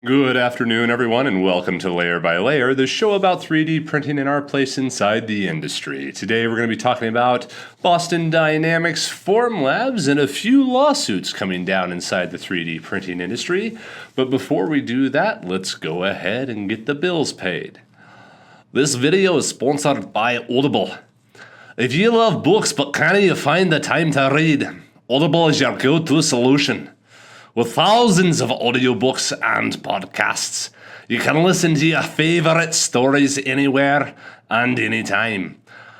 Good afternoon, everyone, and welcome to Layer by Layer, the show about 3D printing and our place inside the industry. Today we're going to be talking about Boston Dynamics, Formlabs, and a few lawsuits coming down inside the 3D printing industry. But before we do that, let's go ahead and get the bills paid. This video is sponsored by Audible. If you love books but can't you find the time to read, Audible is your go-to solution. With thousands of audiobooks and podcasts, you can listen to your favorite stories anywhere and anytime.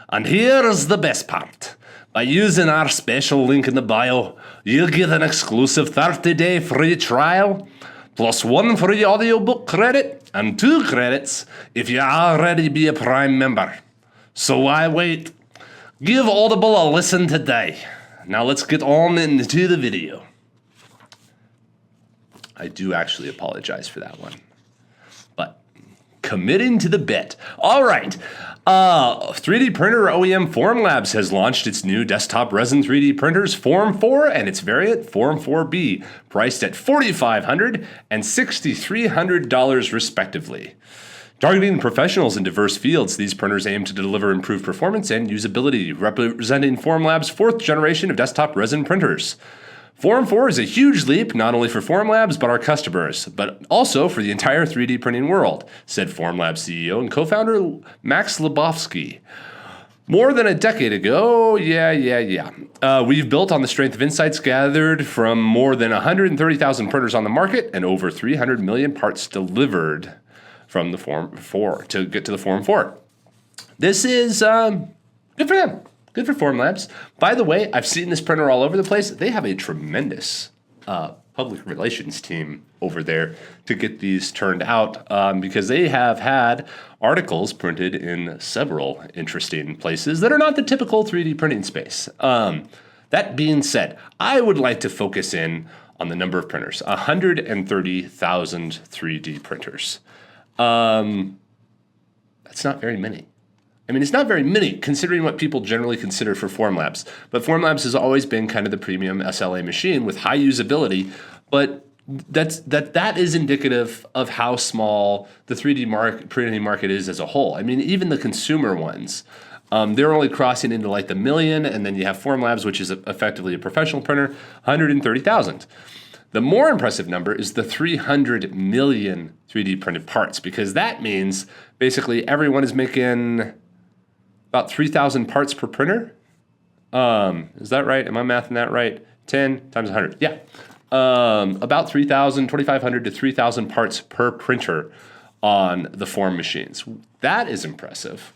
And here's the best part. By using our special link in the bio, you'll get an exclusive 30-day free trial, plus 1 free audiobook credit and 2 credits if you already be a Prime member. So why wait? Give Audible a listen today. Now let's get on into the video. I do actually apologize for that one. But committing to the bit. All right. 3D printer OEM Formlabs has launched its new desktop resin 3D printers, Form 4 and its variant, Form 4B, priced at $4,500 and $6,300 respectively. Targeting professionals in diverse fields, these printers aim to deliver improved performance and usability, representing Formlabs' 4th generation of desktop resin printers. Form 4 is a huge leap, not only for Formlabs but our customers, but also for the entire 3D printing world, said Formlabs CEO and co-founder Max Lebowski. More than a decade ago, we've built on the strength of insights gathered from more than 130,000 printers on the market and over 300 million parts delivered from the Form 4 to get to the Form 4. This is good for them. Good for Formlabs. By the way, I've seen this printer all over the place. They have a tremendous public relations team over there to get these turned out because they have had articles printed in several interesting places that are not the typical 3D printing space. That being said, I would like to focus in on the number of printers, 130,000 3D printers. That's not very many. I mean, it's not very many considering what people generally consider for Formlabs. But Formlabs has always been kind of the premium SLA machine with high usability. But that is indicative of how small the 3D printing market is as a whole. I mean, even the consumer ones, they're only crossing into like the million. And then you have Formlabs, which is effectively a professional printer, 130,000. The more impressive number is the 300 million 3D printed parts, because that means basically everyone is making about 3,000 parts per printer. Is that right? Am I mathing that right? 10 times 100. Yeah. About 3,000, 2,500 to 3,000 parts per printer on the Form machines. That is impressive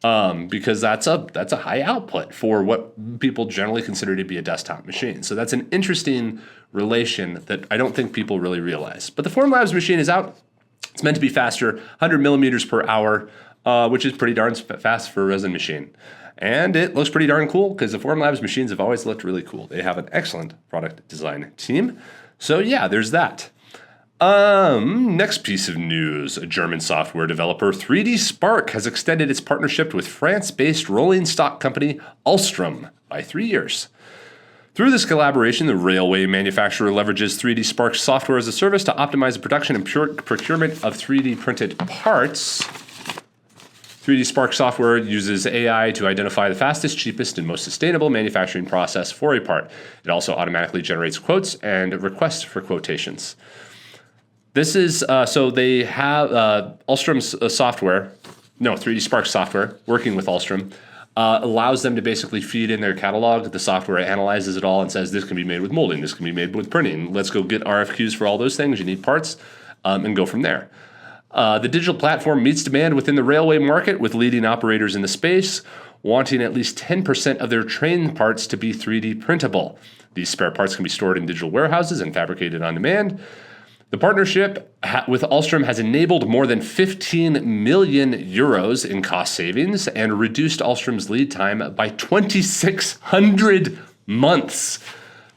because that's a high output for what people generally consider to be a desktop machine. So that's an interesting relation that I don't think people really realize. But the Formlabs machine is out. It's meant to be faster, 100 millimeters per hour, which is pretty darn fast for a resin machine. And it looks pretty darn cool because the Formlabs machines have always looked really cool. They have an excellent product design team. So yeah, there's that. Next piece of news, a German software developer, 3D Spark, has extended its partnership with France-based rolling stock company Alstom by 3 years. Through this collaboration, the railway manufacturer leverages 3D Spark software as a service to optimize the production and procurement of 3D printed parts. 3D Spark software uses AI to identify the fastest, cheapest, and most sustainable manufacturing process for a part. It also automatically generates quotes and requests for quotations. This is, so they have Alstrom's software, 3D Spark software, working with Alstom, allows them to basically feed in their catalog. The software analyzes it all and says, this can be made with molding, this can be made with printing. Let's go get RFQs for all those things. You need parts, and go from there. The digital platform meets demand within the railway market, with leading operators in the space wanting at least 10% of their train parts to be 3D printable. These spare parts can be stored in digital warehouses and fabricated on demand. The partnership with Alstom has enabled more than 15 million euros in cost savings and reduced Alstrom's lead time by 2,600 months.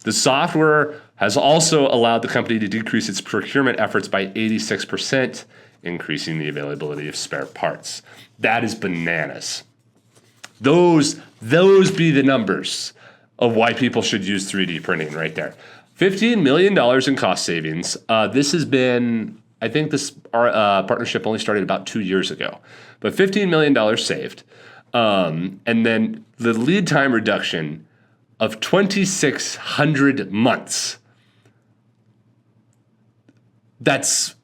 The software has also allowed the company to decrease its procurement efforts by 86%, increasing the availability of spare parts. That is bananas. Those be the numbers of why people should use 3D printing right there. $15 million in cost savings. This has been I think this partnership only started about 2 years ago, but $15 million saved. And then the lead time reduction of 2,600 months. That's,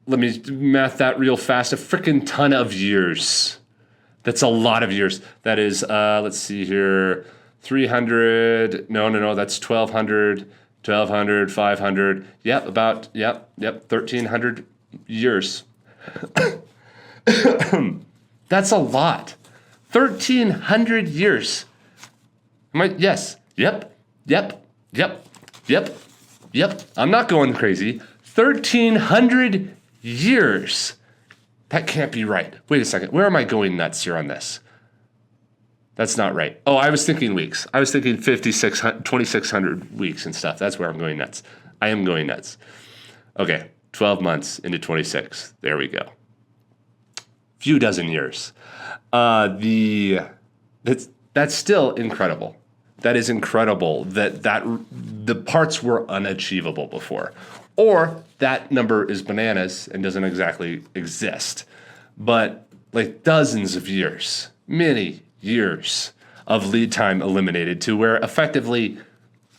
let me math that real fast, a freaking ton of years. That's a lot of years. That is, let's see here, 300, no, that's 1,200, 500, yep, 1,300 years. That's a lot. 1,300 years. Yes. Yep. I'm not going crazy. 1,300 years. That can't be right. Wait a second. Where am I going nuts here on this? That's not right. Oh, I was thinking weeks. I was thinking 2,600 weeks and stuff. That's where I'm going nuts. I am going nuts. Okay, 12 months into 26. There we go. Few dozen years. That's still incredible. That is incredible that the parts were unachievable before. Or that number is bananas and doesn't exactly exist. But like dozens of years, many years of lead time eliminated to where effectively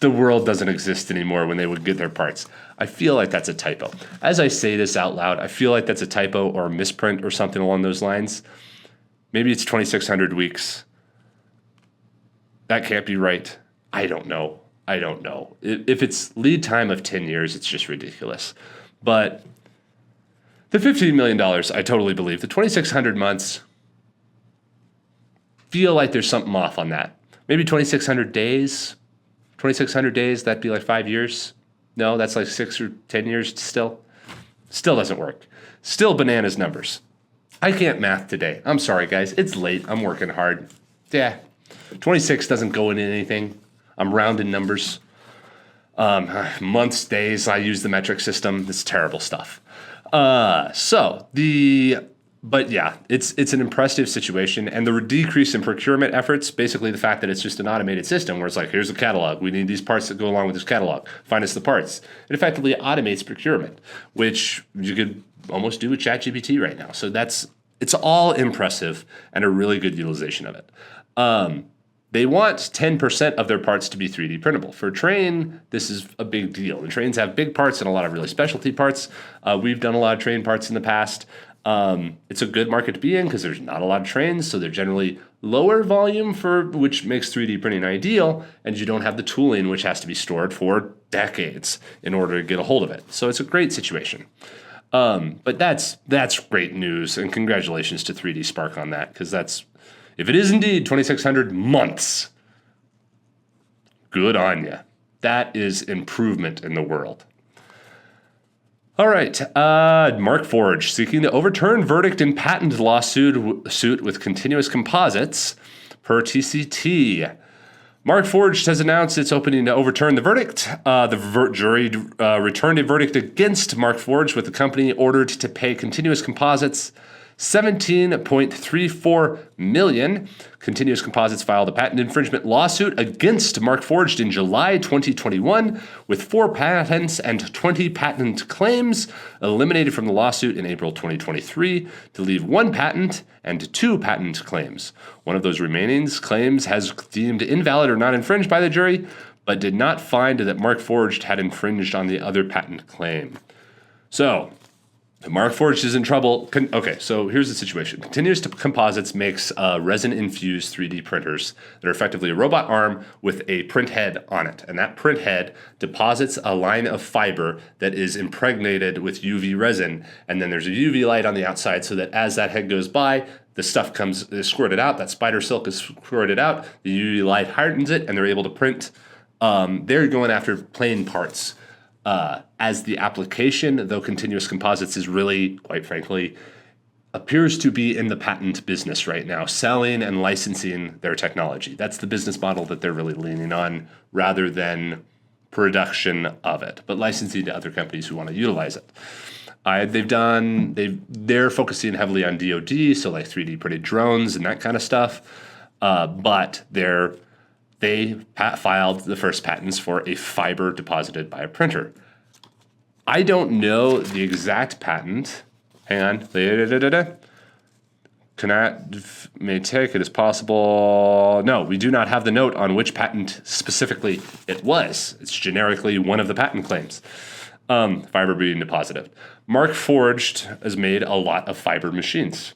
the world doesn't exist anymore when they would get their parts. I feel like that's a typo. As I say this out loud, I feel like that's a typo or a misprint or something along those lines. Maybe it's 2,600 weeks. That can't be right. I don't know. If it's lead time of 10 years, it's just ridiculous. But the $15 million, I totally believe. The 2,600 months, feel like there's something off on that. Maybe 2,600 days. 2,600 days, that'd be like 5 years. No, that's like 6 or 10 years still. Still doesn't work. Still bananas numbers. I can't math today. I'm sorry, guys. It's late. I'm working hard. Yeah. 26 doesn't go into anything. I'm rounding numbers. Months, days, I use the metric system. It's terrible stuff. But yeah, it's an impressive situation. And the decrease in procurement efforts, basically the fact that it's just an automated system where it's like, here's a catalog. We need these parts that go along with this catalog. Find us the parts. It effectively automates procurement, which you could almost do with ChatGPT right now. So it's all impressive and a really good utilization of it. They want 10% of their parts to be 3D printable. For a train, this is a big deal. The trains have big parts and a lot of really specialty parts. We've done a lot of train parts in the past. It's a good market to be in because there's not a lot of trains, so they're generally lower volume, which makes 3D printing ideal, and you don't have the tooling, which has to be stored for decades in order to get a hold of it. So it's a great situation. But that's great news, and congratulations to 3D Spark on that, because if it is indeed 2,600 months, good on you. That is improvement in the world. All right, Markforged seeking to overturn verdict in patent lawsuit with continuous composites per TCT. Markforged has announced it's opening to overturn the verdict. The jury returned a verdict against Markforged, with the company ordered to pay continuous composites $17.34 million. Continuous Composites filed a patent infringement lawsuit against Markforged in July 2021, with 4 patents and 20 patent claims eliminated from the lawsuit in April 2023 to leave 1 patent and 2 patent claims. One of those remaining claims has deemed invalid or not infringed by the jury, but did not find that Markforged had infringed on the other patent claim. So, Markforged is in trouble. Okay, so here's the situation. Continuous Composites makes resin-infused 3D printers that are effectively a robot arm with a print head on it. And that print head deposits a line of fiber that is impregnated with UV resin. And then there's a UV light on the outside so that as that head goes by, the stuff is squirted out. That spider silk is squirted out. The UV light hardens it, and they're able to print. They're going after plain parts. As the application, though Continuous Composites is really, quite frankly, appears to be in the patent business right now, selling and licensing their technology. That's the business model that they're really leaning on, rather than production of it, but licensing to other companies who want to utilize it. They're focusing heavily on DoD, so like 3D printed drones and that kind of stuff, but they filed the first patents for a fiber deposited by a printer. I don't know the exact patent. Hang on. May take it as possible. No, we do not have the note on which patent specifically it was. It's generically one of the patent claims. Fiber being deposited. Markforged has made a lot of fiber machines.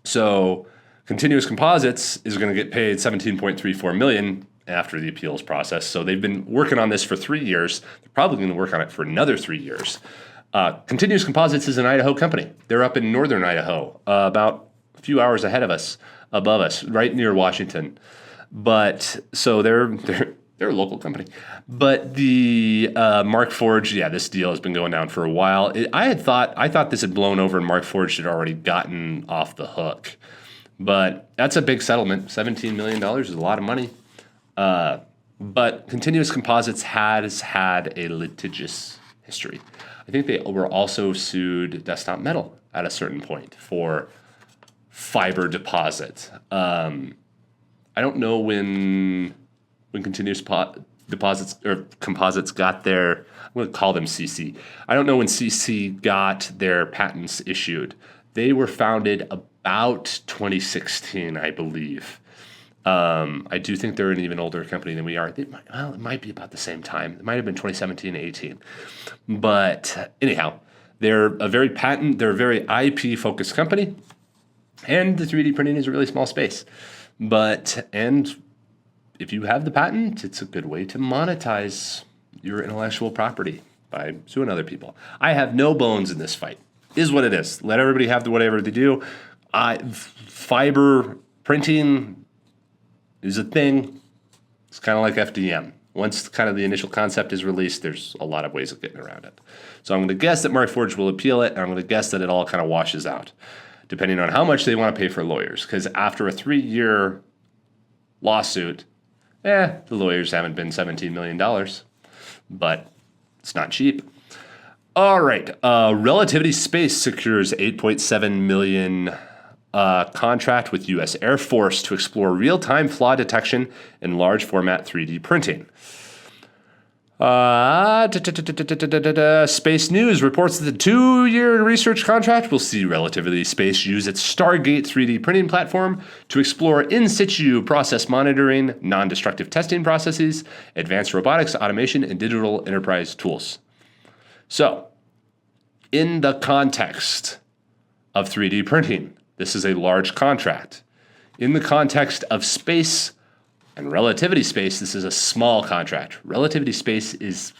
So Continuous Composites is going to get paid $17.34 million after the appeals process. So they've been working on this for 3 years. They're probably going to work on it for another 3 years. Continuous Composites is an Idaho company. They're up in northern Idaho, about a few hours ahead of us, above us, right near Washington. But so they're a local company. But the Markforged, this deal has been going down for a while. I thought this had blown over and Markforged had already gotten off the hook. But that's a big settlement. $17 million is a lot of money. But Continuous Composites has had a litigious history. I think they were also sued Desktop Metal at a certain point for fiber deposit. I don't know when Continuous Deposits or Composites got their, I'm going to call them CC. I don't know when CC got their patents issued. They were founded about 2016, I believe. I do think they're an even older company than we are. It might be about the same time. It might have been 2017, 18. But anyhow, they're a very IP-focused company, and the 3D printing is a really small space. And if you have the patent, it's a good way to monetize your intellectual property by suing other people. I have no bones in this fight. Is what it is. Let everybody have whatever they do. Fiber printing is a thing. It's kind of like FDM. Once kind of the initial concept is released, there's a lot of ways of getting around it. So I'm going to guess that Markforged will appeal it, and I'm going to guess that it all kind of washes out, depending on how much they want to pay for lawyers. Because after a 3-year lawsuit, the lawyers haven't been $17 million, but it's not cheap. All right, Relativity Space secures $8.7 million contract with U.S. Air Force to explore real-time flaw detection in large format 3D printing. Space News reports that the 2-year research contract will see Relativity Space use its Stargate 3D printing platform to explore in-situ process monitoring, non-destructive testing processes, advanced robotics, automation, and digital enterprise tools. So, in the context of 3D printing, this is a large contract. In the context of space and Relativity Space, this is a small contract. Relativity Space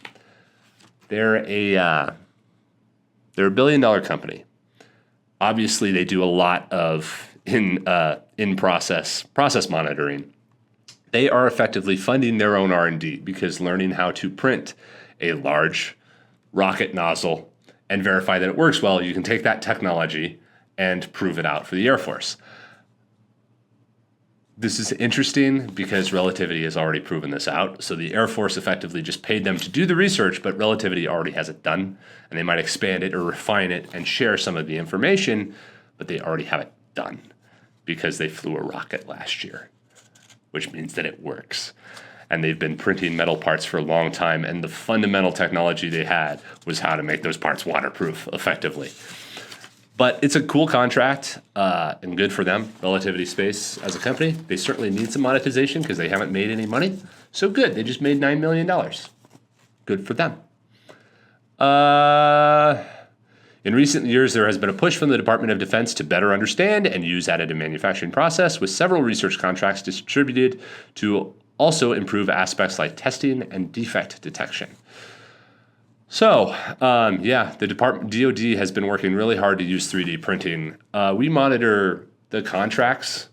they're a $1 billion company. Obviously, they do a lot of in-process monitoring. They are effectively funding their own R&D because learning how to print a large rocket nozzle and verify that it works well, you can take that technology and prove it out for the Air Force. This is interesting because Relativity has already proven this out. So the Air Force effectively just paid them to do the research, but Relativity already has it done. And they might expand it or refine it and share some of the information, but they already have it done because they flew a rocket last year, which means that it works. And they've been printing metal parts for a long time, and the fundamental technology they had was how to make those parts waterproof effectively. But it's a cool contract and good for them. Relativity Space as a company, they certainly need some monetization because they haven't made any money. So good, they just made $9 million. Good for them. In recent years, there has been a push from the Department of Defense to better understand and use additive manufacturing process, with several research contracts distributed to also improve aspects like testing and defect detection. So, the DoD has been working really hard to use 3D printing. We monitor the contracts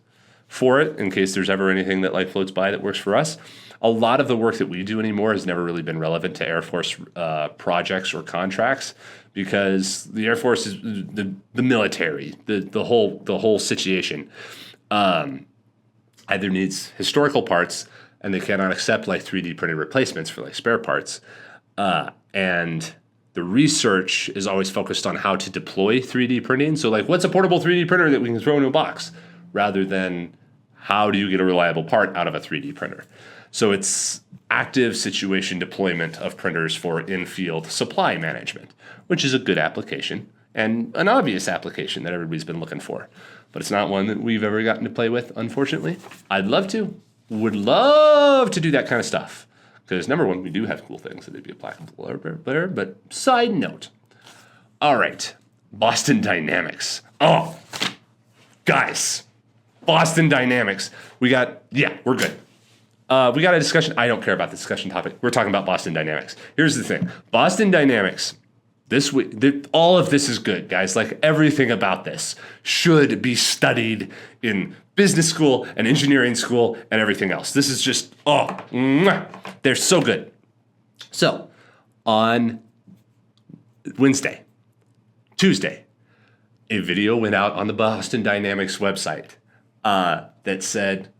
for it in case there's ever anything that floats by that works for us. A lot of the work that we do anymore has never really been relevant to Air Force projects or contracts because the Air Force is the military, the whole situation either needs historical parts and they cannot accept 3D printed replacements for spare parts. And the research is always focused on how to deploy 3D printing. So what's a portable 3D printer that we can throw in a box rather than how do you get a reliable part out of a 3D printer? So it's active situation deployment of printers for in-field supply management, which is a good application and an obvious application that everybody's been looking for. But it's not one that we've ever gotten to play with, unfortunately. I'd love to. Would love to do that kind of stuff. Because number one, we do have cool things that would be applicable there. But side note. All right. Boston Dynamics. Oh, guys. Boston Dynamics. We're good. We got a discussion. I don't care about the discussion topic. We're talking about Boston Dynamics. Here's the thing. Boston Dynamics. This week, all of this is good, guys. Like everything about this should be studied in business school and engineering school and everything else. This is just, they're so good. So on Tuesday, a video went out on the Boston Dynamics website that said,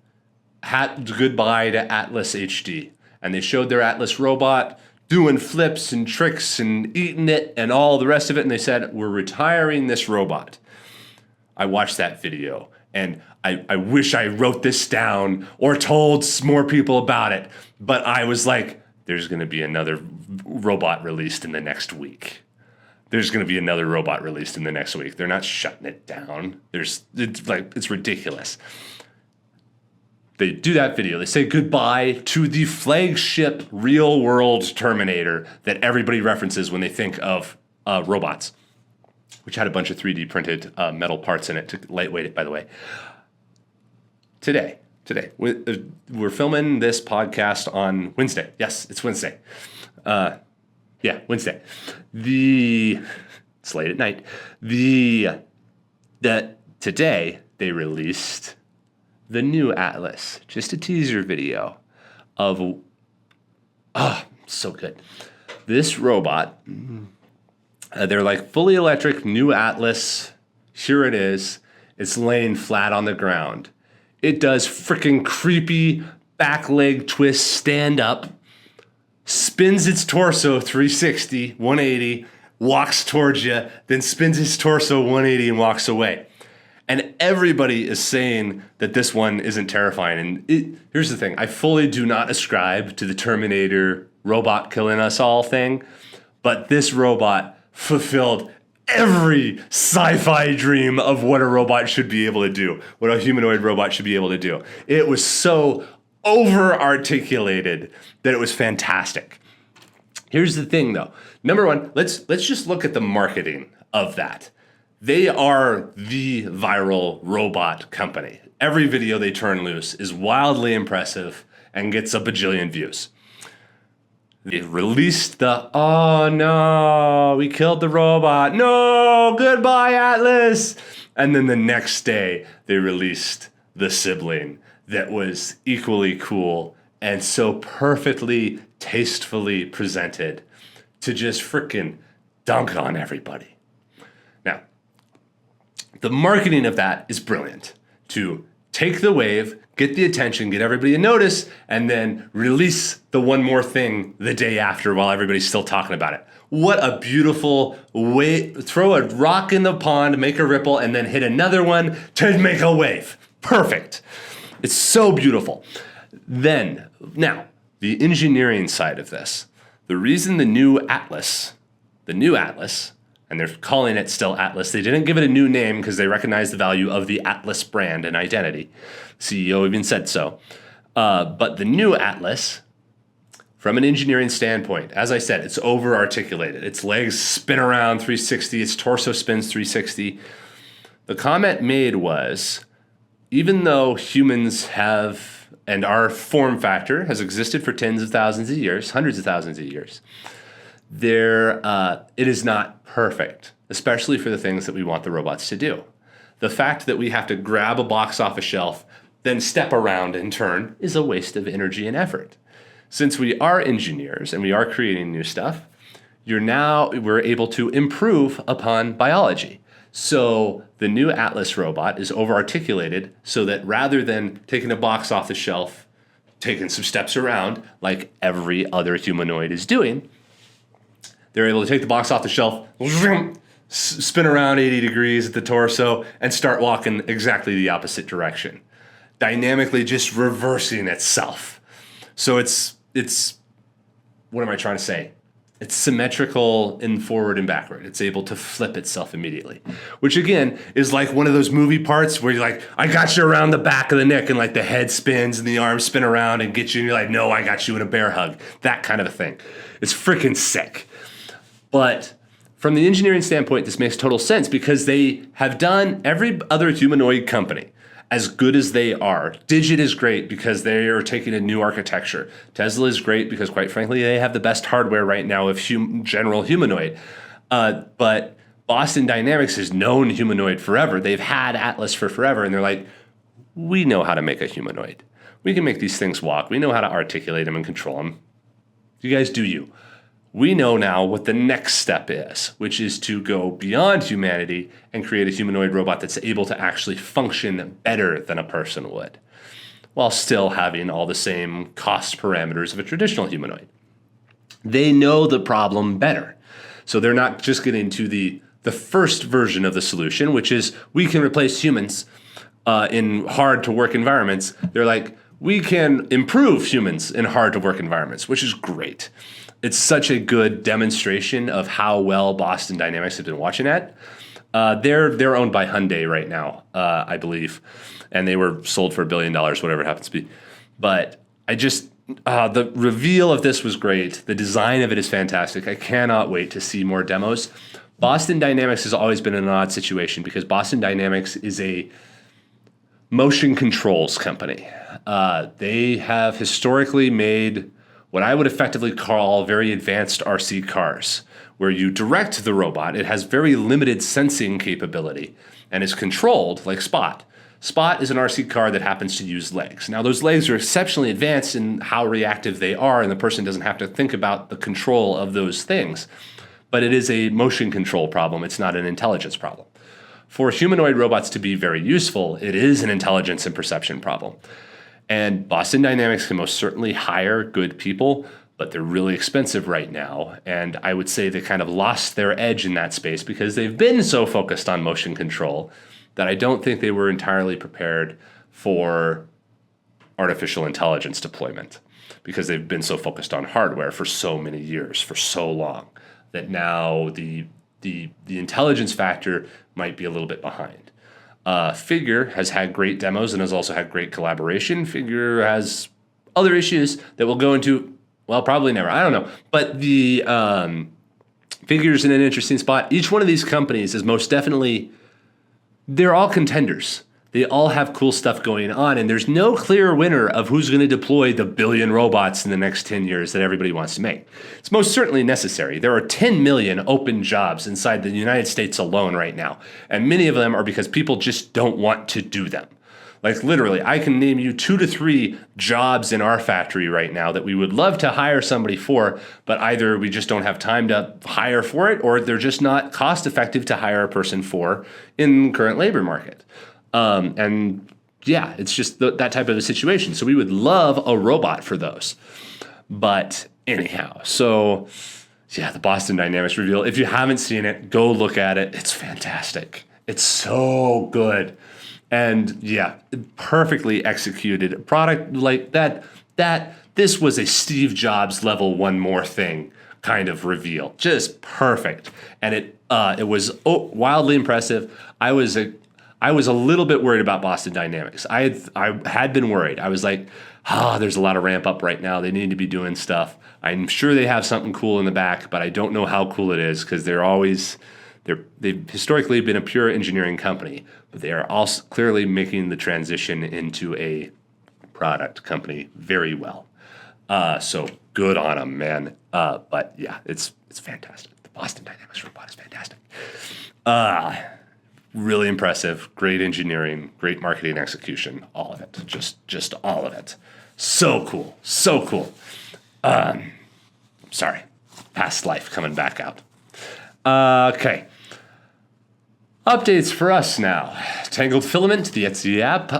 goodbye to Atlas HD. And they showed their Atlas robot doing flips and tricks and eating it and all the rest of it. And they said, we're retiring this robot. I watched that video and I wish I wrote this down or told more people about it. But I was like, there's going to be another robot released in the next week. They're not shutting it down. It's ridiculous. They do that video. They say goodbye to the flagship real-world Terminator that everybody references when they think of robots, which had a bunch of 3D printed metal parts in it to lightweight it, by the way. Today, we're filming this podcast on Wednesday. Yes, it's Wednesday. Wednesday. It's late at night. Today they released the new Atlas, just a teaser video of, so good. This robot, they're like fully electric, new Atlas. Here it is. It's laying flat on the ground. It does freaking creepy back leg twist stand up, spins its torso 360, 180, walks towards you, then spins his torso 180 and walks away. And everybody is saying that this one isn't terrifying. And here's the thing. I fully do not ascribe to the Terminator robot killing us all thing, but this robot fulfilled every sci-fi dream of what a robot should be able to do, what a humanoid robot should be able to do. It was so over-articulated that it was fantastic. Here's the thing, though. Number one, let's just look at the marketing of that. They are the viral robot company. Every video they turn loose is wildly impressive and gets a bajillion views. They released oh no, we killed the robot. No, goodbye, Atlas. And then the next day, they released the sibling that was equally cool and so perfectly, tastefully presented to just freaking dunk on everybody. Now, the marketing of that is brilliant. To take the wave, get the attention, get everybody to notice, and then release the one more thing the day after while everybody's still talking about it. What a beautiful way. Throw a rock in the pond, make a ripple, and then hit another one to make a wave. Perfect. It's so beautiful. Now, the engineering side of this. The reason the new Atlas, and they're calling it still Atlas. They didn't give it a new name because they recognize the value of the Atlas brand and identity. CEO even said so. But the new Atlas, from an engineering standpoint, as I said, it's over-articulated. Its legs spin around 360. Its torso spins 360. The comment made was, even though humans have, and our form factor has existed for tens of thousands of years, hundreds of thousands of years, it is not perfect, especially for the things that we want the robots to do. The fact that we have to grab a box off a shelf, then step around and turn is a waste of energy and effort. Since we are engineers and we are creating new stuff, we're able to improve upon biology. So the new Atlas robot is over-articulated so that rather than taking a box off the shelf, taking some steps around like every other humanoid is doing, they're able to take the box off the shelf, spin around 80 degrees at the torso, and start walking exactly the opposite direction, dynamically just reversing itself. So it's what am I trying to say? It's symmetrical in forward and backward. It's able to flip itself immediately, which again is like one of those movie parts where you're like, I got you around the back of the neck, and like the head spins and the arms spin around and get you, and you're like, no, I got you in a bear hug. That kind of a thing. It's freaking sick. But from the engineering standpoint, this makes total sense because they have done every other humanoid company as good as they are. Digit is great because they are taking a new architecture. Tesla is great because, quite frankly, they have the best hardware right now of general humanoid. But Boston Dynamics has known humanoid forever. They've had Atlas for forever, and they're like, we know how to make a humanoid. We can make these things walk. We know how to articulate them and control them. You guys do you. We know now what the next step is, which is to go beyond humanity and create a humanoid robot that's able to actually function better than a person would, while still having all the same cost parameters of a traditional humanoid. They know the problem better. So they're not just getting to the first version of the solution, which is we can replace humans in hard-to-work environments. They're like, we can improve humans in hard-to-work environments, which is great. It's such a good demonstration of how well Boston Dynamics have been watching at. They're owned by Hyundai right now, I believe, and they were sold for $1 billion, whatever it happens to be. But the reveal of this was great. The design of it is fantastic. I cannot wait to see more demos. Boston Dynamics has always been in an odd situation because Boston Dynamics is a motion controls company. They have historically made what I would effectively call very advanced RC cars, where you direct the robot. It has very limited sensing capability and is controlled like Spot. Spot is an RC car that happens to use legs. Now, those legs are exceptionally advanced in how reactive they are, and the person doesn't have to think about the control of those things. But it is a motion control problem. It's not an intelligence problem. For humanoid robots to be very useful, it is an intelligence and perception problem. And Boston Dynamics can most certainly hire good people, but they're really expensive right now. And I would say they kind of lost their edge in that space because they've been so focused on motion control that I don't think they were entirely prepared for artificial intelligence deployment because they've been so focused on hardware for so many years, for so long, that now the intelligence factor might be a little bit behind. Figure has had great demos and has also had great collaboration. Figure has other issues that we'll go into, well, probably never. I don't know. But the Figure's in an interesting spot. Each one of these companies is most definitely, they're all contenders. They all have cool stuff going on, and there's no clear winner of who's going to deploy the 1 billion robots in the next 10 years that everybody wants to make. It's most certainly necessary. There are 10 million open jobs inside the United States alone right now, and many of them are because people just don't want to do them. Like literally, I can name you 2 to 3 jobs in our factory right now that we would love to hire somebody for, but either we just don't have time to hire for it, or they're just not cost effective to hire a person for in the current labor market. And yeah, it's just that type of a situation. So we would love a robot for those. But anyhow, so yeah, the Boston Dynamics reveal. If you haven't seen it, go look at it. It's fantastic. It's so good. And yeah, perfectly executed product like that. This was a Steve Jobs level one more thing kind of reveal. Just perfect. And it was wildly impressive. I was a little bit worried about Boston Dynamics. I had been worried. I was like, there's a lot of ramp up right now. They need to be doing stuff. I'm sure they have something cool in the back, but I don't know how cool it is because they've historically been a pure engineering company, but they are also clearly making the transition into a product company very well. So good on them, man. But yeah, it's fantastic. The Boston Dynamics robot is fantastic. Really impressive, great engineering, great marketing execution, all of it, just all of it. So cool, so cool. Sorry, past life coming back out. Okay. Updates for us now. Tangled Filament, the Etsy app,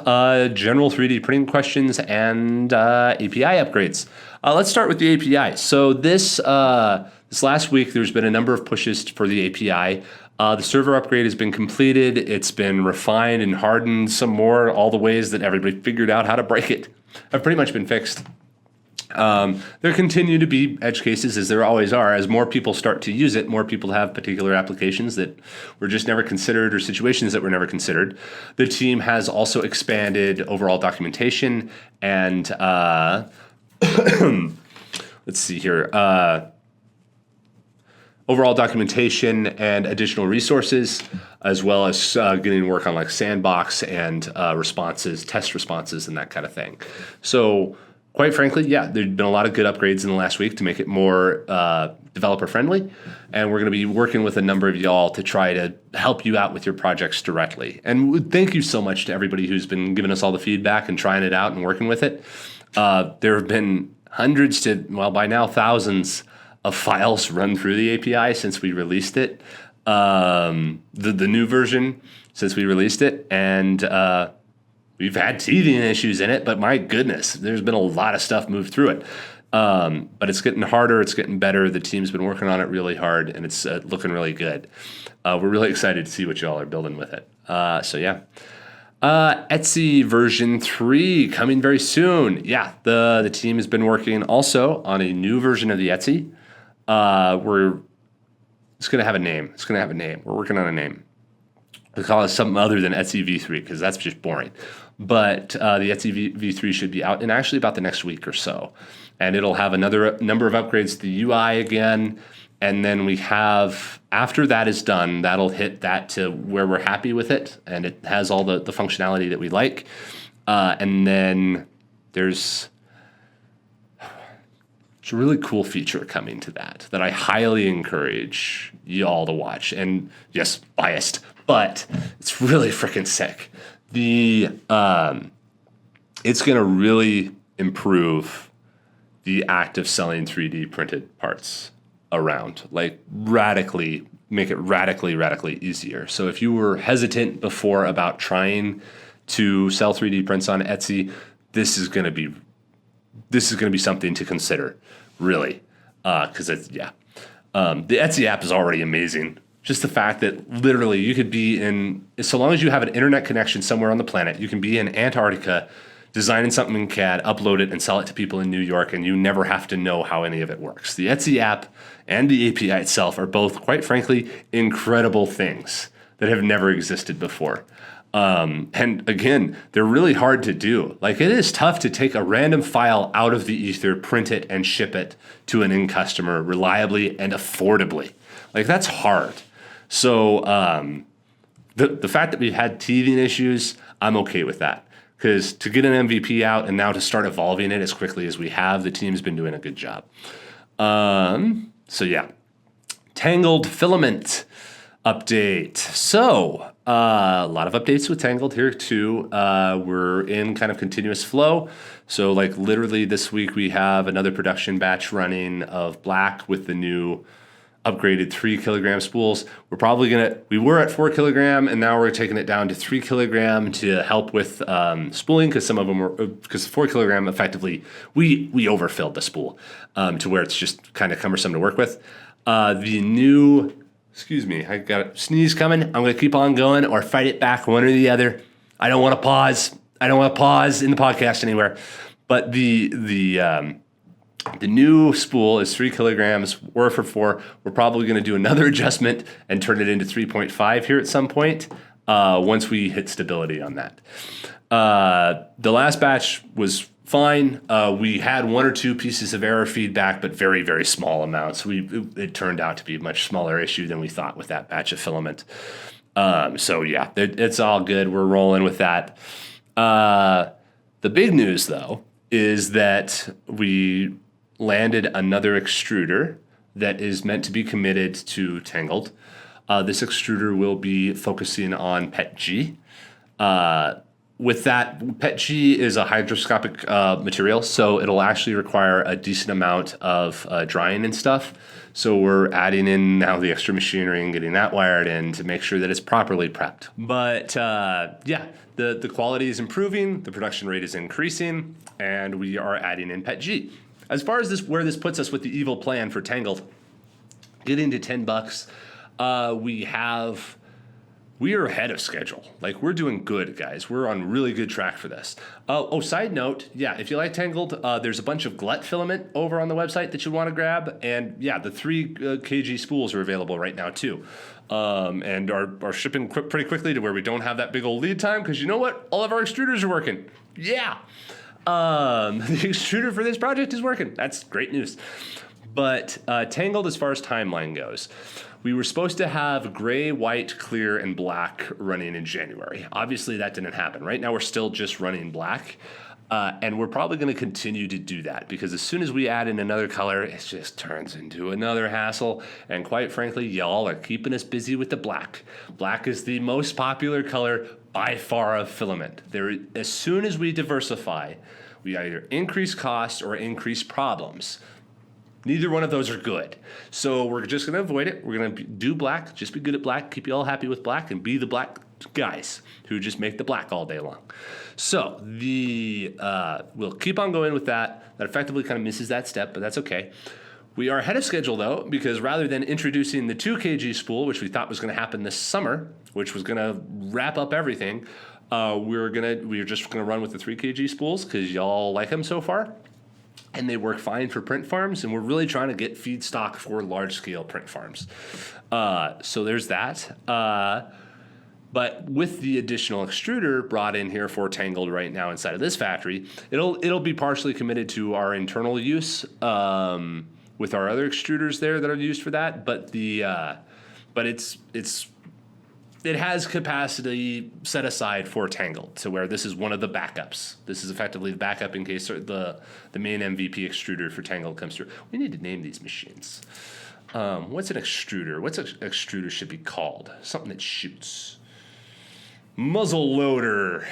general 3D printing questions, and API upgrades. Let's start with the API. So this last week, there's been a number of pushes for the API. The server upgrade has been completed. It's been refined and hardened some more. All the ways that everybody figured out how to break it have pretty much been fixed. There continue to be edge cases, as there always are. As more people start to use it, more people have particular applications that were just never considered or situations that were never considered. The team has also expanded overall documentation and let's see here. Overall documentation and additional resources, as well as getting work on like sandbox and responses, test responses, and that kind of thing. So, quite frankly, yeah, there's been a lot of good upgrades in the last week to make it more developer friendly, and we're going to be working with a number of y'all to try to help you out with your projects directly. And thank you so much to everybody who's been giving us all the feedback and trying it out and working with it. There have been hundreds to, well, by now thousands of files run through the API since we released it, the new version since we released it, and we've had teething issues in it, but my goodness, there's been a lot of stuff moved through it. But it's getting harder, it's getting better. The team's been working on it really hard, and it's looking really good. We're really excited to see what y'all are building with it. So yeah. Etsy version 3 coming very soon. Yeah, the team has been working also on a new version of the Etsy. It's going to have a name. We're working on a name. We call it something other than Etsy V3 because that's just boring. But the Etsy V3 should be out in actually about the next week or so. And it'll have another number of upgrades to the UI again. And then we have, after that is done, that'll hit that to where we're happy with it. And it has all the functionality that we like. And then there's a really cool feature coming to that I highly encourage y'all to watch. And yes, biased, but it's really freaking sick. It's going to really improve the act of selling 3D printed parts around, like make it radically easier. So if you were hesitant before about trying to sell 3D prints on Etsy, this is going to be something to consider, really, because the Etsy app is already amazing. Just the fact that literally you could be in, so long as you have an internet connection somewhere on the planet, you can be in Antarctica designing something in CAD, upload it, and sell it to people in New York, and you never have to know how any of it works. The Etsy app and the API itself are both, quite frankly, incredible things that have never existed before. And again, they're really hard to do. Like, it is tough to take a random file out of the ether, print it, and ship it to an end customer reliably and affordably. Like, that's hard. So the fact that we've had teething issues, I'm okay with that. Because to get an MVP out and now to start evolving it as quickly as we have, the team's been doing a good job. So yeah, Tangled filament update. So a lot of updates with Tangled here too. We're in kind of continuous flow. So like literally this week we have another production batch running of black with the new upgraded 3 kilogram spools. We were at 4 kilogram and now we're taking it down to 3 kilogram to help with spooling, because some of them were, because 4 kilogram effectively, we overfilled the spool to where it's just kind of cumbersome to work with. The new, excuse me, I got a sneeze coming. I'm going to keep on going or fight it back, one or the other. I don't want to pause. I don't want to pause in the podcast anywhere. But the new spool is 3 kilograms, we're for 4. We're probably going to do another adjustment and turn it into 3.5 here at some point once we hit stability on that. The last batch was fine. We had 1 or 2 pieces of error feedback, but very, very small amounts. It turned out to be a much smaller issue than we thought with that batch of filament. So yeah, it's all good. We're rolling with that. The big news, though, is that we landed another extruder that is meant to be committed to Tangled. This extruder will be focusing on PETG. With that, PETG is a hygroscopic material, so it'll actually require a decent amount of drying and stuff. So we're adding in now the extra machinery and getting that wired in to make sure that it's properly prepped. But yeah, the quality is improving, the production rate is increasing, and we are adding in PETG. As far as where this puts us with the evil plan for Tangled, getting to $10, we have we are ahead of schedule. Like, we're doing good, guys. We're on really good track for this. Side note, yeah, if you like Tangled, there's a bunch of glut filament over on the website that you want to grab. And yeah, the 3 kg spools are available right now too. And are shipping pretty quickly to where we don't have that big old lead time, because you know what? All of our extruders are working. Yeah. The extruder for this project is working. That's great news. But Tangled, as far as timeline goes, we were supposed to have gray, white, clear, and black running in January. Obviously, that didn't happen. Right now, we're still just running black. And we're probably going to continue to do that, because as soon as we add in another color, it just turns into another hassle. And quite frankly, y'all are keeping us busy with the black. Black is the most popular color by far of filament. As soon as we diversify, we either increase cost or increase problems. Neither one of those are good. So we're just going to avoid it. We're going to do black, just be good at black, keep you all happy with black, and be the black guys who just make the black all day long. So we'll keep on going with that. That effectively kind of misses that step, but that's okay. We are ahead of schedule, though, because rather than introducing the 2 kg spool, which we thought was going to happen this summer, which was going to wrap up everything, we're just going to run with the 3 kg spools because y'all like them so far. And they work fine for print farms, and we're really trying to get feedstock for large-scale print farms. So there's that. But with the additional extruder brought in here for Tangled right now inside of this factory, it'll be partially committed to our internal use with our other extruders there that are used for that. But it has capacity set aside for Tangled, to where this is one of the backups. This is effectively the backup in case the main MVP extruder for Tangled comes through. We need to name these machines. What's an extruder? What's an extruder should be called? Something that shoots. Muzzle loader.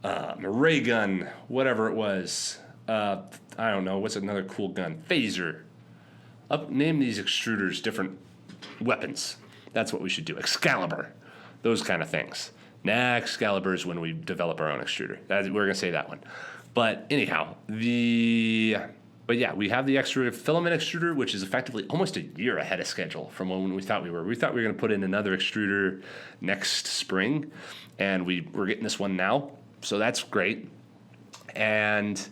A ray gun. Whatever it was. I don't know. What's another cool gun? Phaser. Name these extruders different weapons. That's what we should do. Excalibur. Those kind of things. Excalibur is when we develop our own extruder. We're going to say that one. But anyhow, we have the extra filament extruder, which is effectively almost a year ahead of schedule from when we thought we were. We thought we were going to put in another extruder next spring, and we're getting this one now. So that's great. And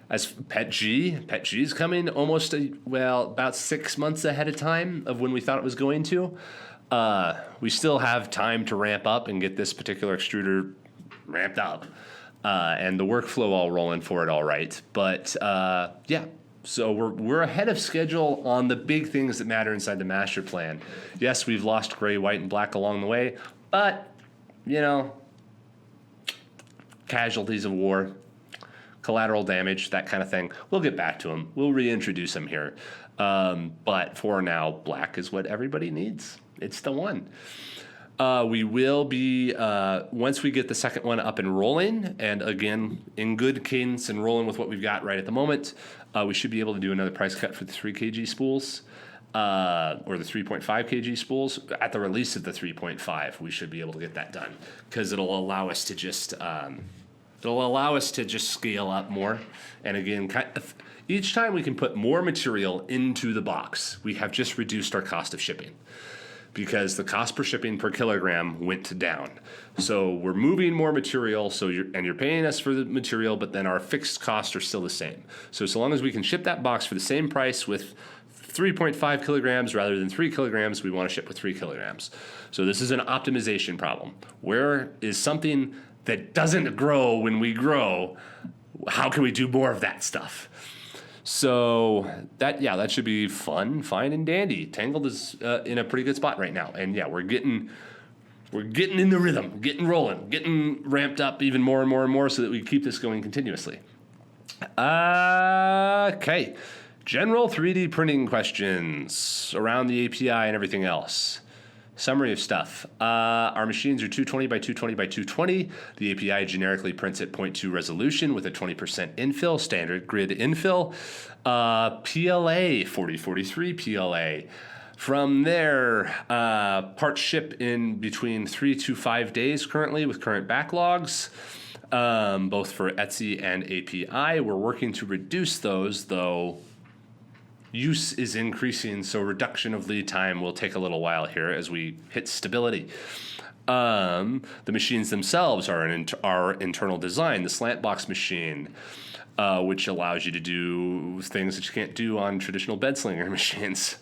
as Pet G is coming almost about 6 months ahead of time of when we thought it was going to. We still have time to ramp up and get this particular extruder ramped up, and the workflow all rolling for it all right. But so we're ahead of schedule on the big things that matter inside the master plan. Yes, we've lost gray, white, and black along the way, but casualties of war, collateral damage, that kind of thing. We'll get back to them. We'll reintroduce them here. But for now, black is what everybody needs. It's the one. We will be, once we get the second one up and rolling, and again, in good cadence and rolling with what we've got right at the moment, we should be able to do another price cut for the 3 kg spools, or the 3.5 kg spools. At the release of the 3.5, we should be able to get that done, because it'll allow us to just scale up more. And again, each time we can put more material into the box, we have just reduced our cost of shipping, because the cost per shipping per kilogram went down. So we're moving more material, you're paying us for the material, but then our fixed costs are still the same. So long as we can ship that box for the same price with 3.5 kilograms rather than 3 kilograms, we want to ship with 3 kilograms. So this is an optimization problem. Where is something that doesn't grow when we grow? How can we do more of that stuff? So that should be fun, fine, and dandy. Tangled is in a pretty good spot right now, and we're getting in the rhythm, getting rolling, getting ramped up even more and more and more, so that we keep this going continuously. Okay, general 3D printing questions around the API and everything else. Summary of stuff. Our machines are 220 by 220 by 220. The API generically prints at 0.2 resolution with a 20% infill, standard grid infill. PLA, 4043 PLA. From there, parts ship in between 3 to 5 days currently with current backlogs, both for Etsy and API. We're working to reduce those, though. use is increasing, so reduction of lead time will take a little while here as we hit stability. The machines themselves are our internal design. The Slant box machine, which allows you to do things that you can't do on traditional bed slinger machines.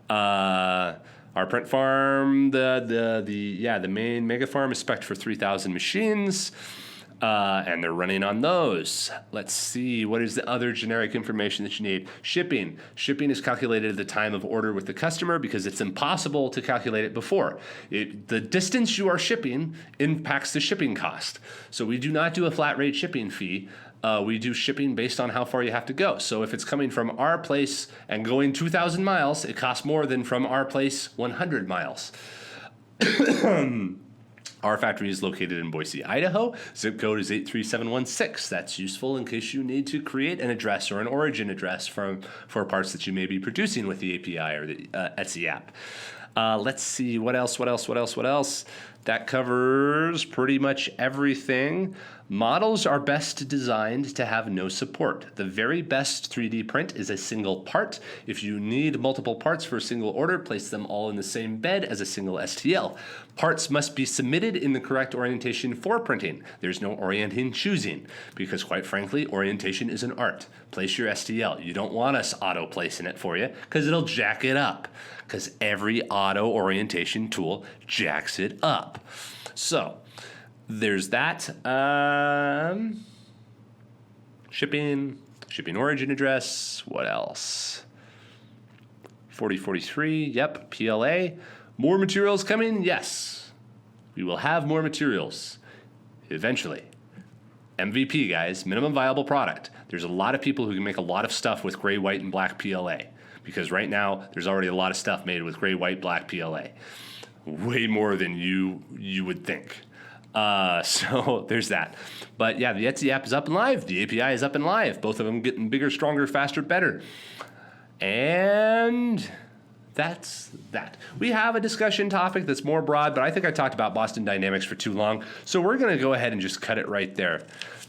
Our print farm, the main mega farm is spec'd for 3,000 machines, and they're running on those. Let's see, what is the other generic information that you need? Shipping. Shipping is calculated at the time of order with the customer because it's impossible to calculate it before. The distance you are shipping impacts the shipping cost. So we do not do a flat rate shipping fee. We do shipping based on how far you have to go. So if it's coming from our place and going 2,000 miles, it costs more than from our place 100 miles. Our factory is located in Boise, Idaho. Zip code is 83716. That's useful in case you need to create an address or an origin address for parts that you may be producing with the API or the Etsy app. Let's see, what else? That covers pretty much everything. Models are best designed to have no support. The very best 3D print is a single part. If you need multiple parts for a single order, place them all in the same bed as a single STL. Parts must be submitted in the correct orientation for printing. There's no orienting choosing because, quite frankly, orientation is an art. Place your STL. You don't want us auto placing it for you because it'll jack it up, because every auto orientation tool jacks it up. So there's that. Shipping origin address. What else? 4043. Yep. PLA. More materials coming? Yes. We will have more materials eventually. MVP, guys, minimum viable product. There's a lot of people who can make a lot of stuff with gray, white, and black PLA, because right now there's already a lot of stuff made with gray, white, black PLA. Way more than you would think. So there's that. But yeah, the Etsy app is up and live. The API is up and live. Both of them getting bigger, stronger, faster, better. And that's that. We have a discussion topic that's more broad, but I think I talked about Boston Dynamics for too long. So we're going to go ahead and just cut it right there.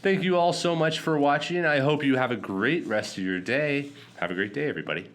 Thank you all so much for watching. I hope you have a great rest of your day. Have a great day, everybody.